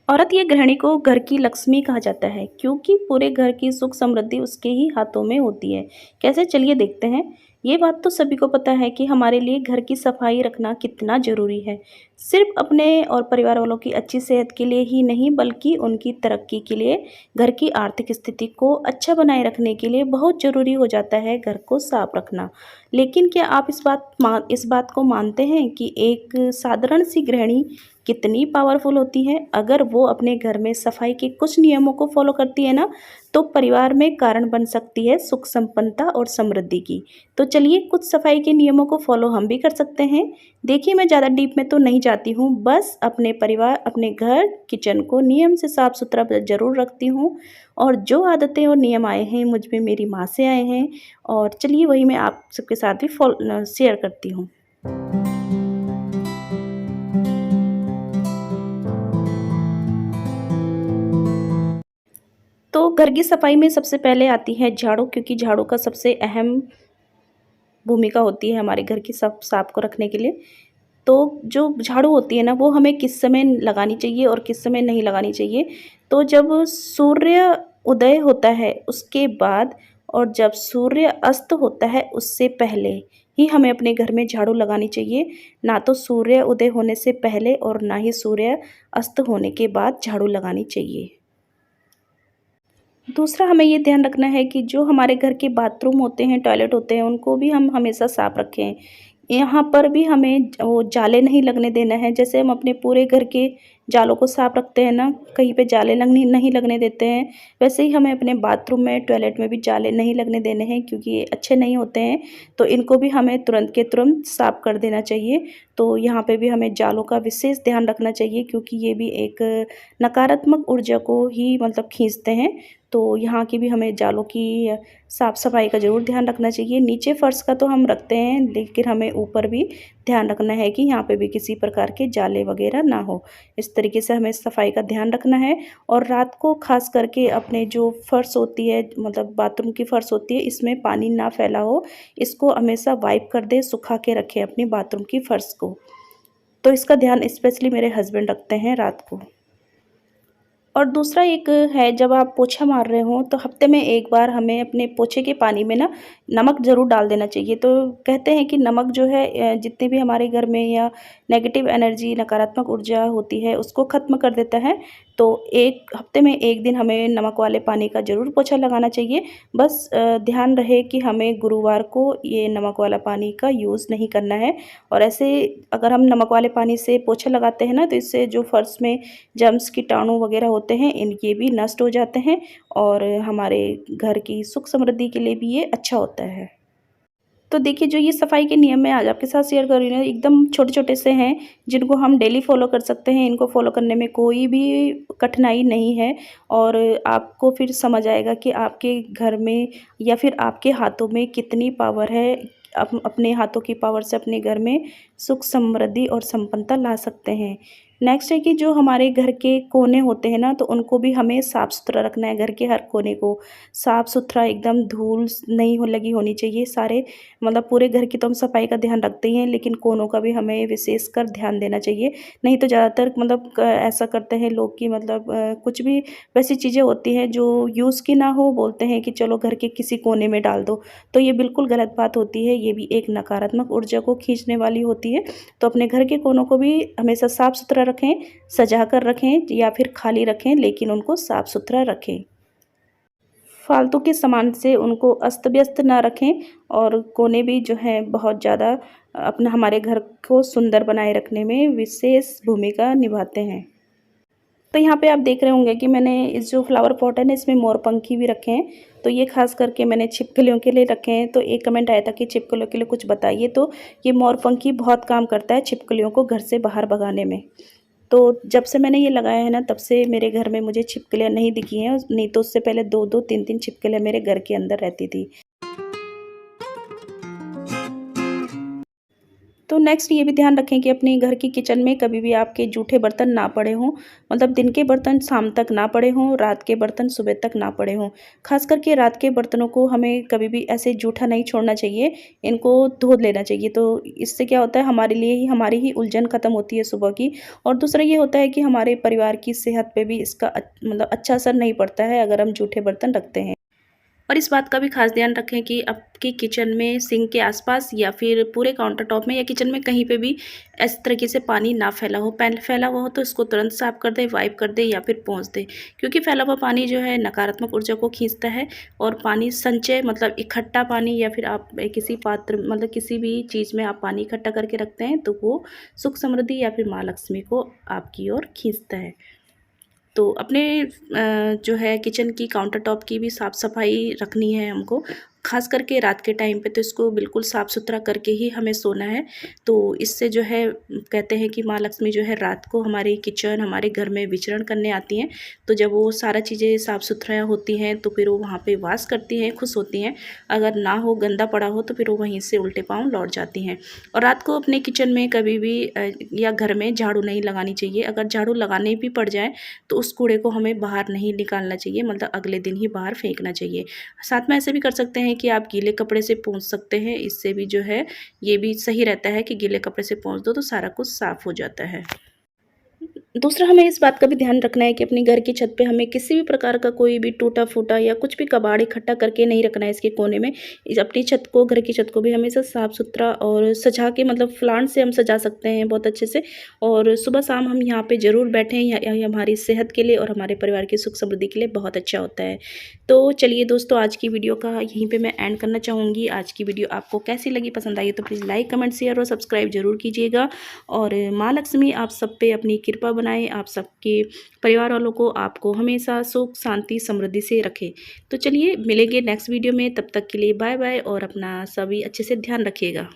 औरत या गृहिणी को घर की लक्ष्मी कहा जाता है क्योंकि पूरे घर की सुख समृद्धि उसके ही हाथों में होती है। कैसे, चलिए देखते हैं। ये बात तो सभी को पता है कि हमारे लिए घर की सफाई रखना कितना ज़रूरी है। सिर्फ अपने और परिवार वालों की अच्छी सेहत के लिए ही नहीं, बल्कि उनकी तरक्की के लिए, घर की आर्थिक स्थिति को अच्छा बनाए रखने के लिए बहुत ज़रूरी हो जाता है घर को साफ रखना। लेकिन क्या आप इस बात को मानते हैं कि एक साधारण सी गृहिणी कितनी पावरफुल होती है? अगर वो अपने घर में सफाई के कुछ नियमों को फॉलो करती है ना, तो परिवार में कारण बन सकती है सुख संपन्नता और समृद्धि की। तो चलिए कुछ सफाई के नियमों को फॉलो हम भी कर सकते हैं। देखिए, मैं ज़्यादा डीप में तो नहीं जाती हूँ, बस अपने परिवार, अपने घर, किचन को नियम से साफ सुथरा ज़रूर रखती हूँ। और जो आदतें और नियम आए हैं मुझ में मेरी माँ से आए हैं, और चलिए वही मैं आप सबके साथ भी शेयर करती हूँ। तो घर की सफाई में सबसे पहले आती है झाड़ू, क्योंकि झाड़ू का सबसे अहम भूमिका होती है हमारे घर की सब साफ को रखने के लिए। तो जो झाड़ू होती है ना, वो हमें किस समय लगानी चाहिए और किस समय नहीं लगानी चाहिए। तो जब सूर्य उदय होता है उसके बाद, और जब सूर्य अस्त होता है उससे पहले ही हमें अपने घर में झाड़ू लगानी चाहिए। ना तो सूर्य उदय होने से पहले और ना ही सूर्य अस्त होने के बाद झाड़ू लगानी चाहिए। दूसरा, हमें ये ध्यान रखना है कि जो हमारे घर के बाथरूम होते हैं, टॉयलेट होते हैं, उनको भी हम हमेशा साफ़ रखें। यहाँ पर भी हमें वो जाले नहीं लगने देना है। जैसे हम अपने पूरे घर के जालों को साफ़ रखते हैं ना, कहीं पे जाले लगनी नहीं लगने देते हैं, वैसे ही हमें अपने बाथरूम में, टॉयलेट में भी जाले नहीं लगने देने हैं, क्योंकि ये अच्छे नहीं होते हैं। तो इनको भी हमें तुरंत के तुरंत साफ़ कर देना चाहिए। तो यहाँ पे भी हमें जालों का विशेष ध्यान रखना चाहिए, क्योंकि ये भी एक नकारात्मक ऊर्जा को ही मतलब खींचते हैं। तो यहाँ की भी हमें जालों की साफ़-सफ़ाई का ज़रूर ध्यान रखना चाहिए। नीचे फ़र्श का तो हम रखते हैं, लेकिन हमें ऊपर भी ध्यान रखना है कि यहाँ पे भी किसी प्रकार के जाले वग़ैरह ना हो। इस तरीके से हमें सफाई का ध्यान रखना है। और रात को ख़ास करके अपने जो फ़र्श होती है, मतलब बाथरूम की फ़र्श होती है, इसमें पानी ना फैला हो, इसको हमेशा वाइप कर दें, सुखा के रखें अपनी बाथरूम की फ़र्श को। तो इसका ध्यान स्पेशली मेरे हस्बैंड रखते हैं रात को। और दूसरा एक है, जब आप पोछा मार रहे हों तो हफ्ते में एक बार हमें अपने पोछे के पानी में ना नमक ज़रूर डाल देना चाहिए। तो कहते हैं कि नमक जो है जितने भी हमारे घर में या नेगेटिव एनर्जी, नकारात्मक ऊर्जा होती है, उसको ख़त्म कर देता है। तो एक हफ्ते में एक दिन हमें नमक वाले पानी का ज़रूर पोछा लगाना चाहिए। बस ध्यान रहे कि हमें गुरुवार को ये नमक वाला पानी का यूज़ नहीं करना है। और ऐसे अगर हम नमक वाले पानी से पोछा लगाते हैं ना, तो इससे जो फर्श में जर्म्स, कीटाणु वगैरह होते हैं, ये भी नष्ट हो जाते हैं। और हमारे घर की सुख समृद्धि के लिए भी ये अच्छा होता है। तो देखिए, जो ये सफाई के नियम मैं आज आपके साथ शेयर कर रही हूँ ना, एकदम छोटे-छोटे से हैं, जिनको हम डेली फॉलो कर सकते हैं। इनको फॉलो करने में कोई भी कठिनाई नहीं है। और आपको फिर समझ आएगा कि आपके घर में या फिर आपके हाथों में कितनी पावर है। अपने हाथों की पावर से अपने घर में सुख समृद्धि और संपन्नता ला सकते हैं। नेक्स्ट है कि जो हमारे घर के कोने होते हैं ना, तो उनको भी हमें साफ़ सुथरा रखना है। घर के हर कोने को साफ़ सुथरा, एकदम धूल नहीं हो लगी होनी चाहिए। सारे मतलब पूरे घर की तो हम सफाई का ध्यान रखते ही हैं, लेकिन कोनों का भी हमें विशेषकर ध्यान देना चाहिए। नहीं तो ज़्यादातर मतलब ऐसा करते हैं लोग कि मतलब कुछ भी वैसी चीज़ें होती हैं जो यूज़ की ना हो, बोलते हैं कि चलो घर के किसी कोने में डाल दो। तो ये बिल्कुल गलत बात होती है। ये भी एक नकारात्मक ऊर्जा को खींचने वाली होती है। तो अपने घर के कोनों को भी हमेशा साफ़ सुथरा रखें, सजा कर रखें या फिर खाली रखें, लेकिन उनको साफ़ सुथरा रखें। फालतू के सामान से उनको अस्त-व्यस्त ना रखें। और कोने भी जो हैं बहुत ज़्यादा अपना हमारे घर को सुंदर बनाए रखने में विशेष भूमिका निभाते हैं। तो यहाँ पे आप देख रहे होंगे कि मैंने इस जो फ्लावर पॉट है ना, इसमें मोरपंखी भी रखे हैं। तो ये ख़ास करके मैंने छिपकलियों के लिए रखे हैं। तो एक कमेंट आया था कि छिपकलियों के लिए कुछ बताइए, तो ये मोरपंखी बहुत काम करता है छिपकलियों को घर से बाहर भगाने में। तो जब से मैंने ये लगाया है ना, तब से मेरे घर में मुझे छिपकलियाँ नहीं दिखी हैं। नहीं तो उससे पहले 2-2 3-3 छिपकलियाँ मेरे घर के अंदर रहती थी। तो नेक्स्ट ये भी ध्यान रखें कि अपने घर की किचन में कभी भी आपके जूठे बर्तन ना पड़े हों, मतलब दिन के बर्तन शाम तक ना पड़े हों, रात के बर्तन सुबह तक ना पड़े हों। ख़ास करके रात के बर्तनों को हमें कभी भी ऐसे जूठा नहीं छोड़ना चाहिए, इनको धो लेना चाहिए। तो इससे क्या होता है, हमारे लिए ही हमारी ही उलझन ख़त्म होती है सुबह की। और दूसरा ये होता है कि हमारे परिवार की सेहत पे भी इसका मतलब अच्छा असर नहीं पड़ता है अगर हम जूठे बर्तन रखते हैं। और इस बात का भी खास ध्यान रखें कि आपकी किचन में सिंक के आसपास या फिर पूरे काउंटर टॉप में या किचन में कहीं पे भी इस तरीके से पानी ना फैला हो। फैला हुआ हो तो इसको तुरंत साफ कर दें, वाइप कर दें या फिर पोंछ दें, क्योंकि फैला हुआ पानी जो है नकारात्मक ऊर्जा को खींचता है। और पानी संचय मतलब इकट्ठा पानी, या फिर आप किसी पात्र मतलब किसी भी चीज़ में आप पानी इकट्ठा करके रखते हैं तो वो सुख समृद्धि या फिर माँ लक्ष्मी को आपकी ओर खींचता है। तो अपने जो है किचन की काउंटर टॉप की भी साफ़ सफाई रखनी है हमको, ख़ास करके रात के टाइम पे तो इसको बिल्कुल साफ़ सुथरा करके ही हमें सोना है। तो इससे जो है कहते हैं कि माँ लक्ष्मी जो है रात को हमारी किचन हमारे घर में विचरण करने आती हैं। तो जब वो सारा चीज़ें साफ़ सुथरा होती हैं तो फिर वो वहाँ पे वास करती हैं, खुश होती हैं। अगर ना हो, गंदा पड़ा हो तो फिर वो वहीं से उल्टे पाँव लौट जाती हैं। और रात को अपने किचन में कभी भी या घर में झाड़ू नहीं लगानी चाहिए। अगर झाड़ू लगाने भी पड़ जाए तो उस कूड़े को हमें बाहर नहीं निकालना चाहिए, मतलब अगले दिन ही बाहर फेंकना चाहिए। साथ में ऐसे भी कर सकते हैं कि आप गीले कपड़े से पोंछ सकते हैं, इससे भी जो है ये भी सही रहता है कि गीले कपड़े से पोंछ दो तो सारा कुछ साफ़ हो जाता है। दूसरा हमें इस बात का भी ध्यान रखना है कि अपनी घर की छत पे हमें किसी भी प्रकार का कोई भी टूटा-फूटा या कुछ भी कबाड़ इकट्ठा करके नहीं रखना है इसके कोने में। अपनी छत को, घर की छत को भी हमेशा साफ-सुथरा और सजा के, मतलब प्लांट से हम सजा सकते हैं बहुत अच्छे से। और सुबह-शाम हम यहाँ पे ज़रूर बैठें, ये हमारी सेहत के लिए और हमारे परिवार की सुख समृद्धि के लिए बहुत अच्छा होता है। तो चलिए दोस्तों, आज की वीडियो का यहीं पे मैं एंड करना चाहूँगी। आज की वीडियो आपको कैसी लगी, पसंद आई तो प्लीज़ लाइक, कमेंट, शेयर और सब्सक्राइब ज़रूर कीजिएगा। और माँ लक्ष्मी आप सब पे अपनी कृपा बनाए, आप सबके परिवार वालों को, आपको हमेशा सुख, शांति, समृद्धि से रखे। तो चलिए मिलेंगे नेक्स्ट वीडियो में, तब तक के लिए बाय बाय और अपना सभी अच्छे से ध्यान रखिएगा।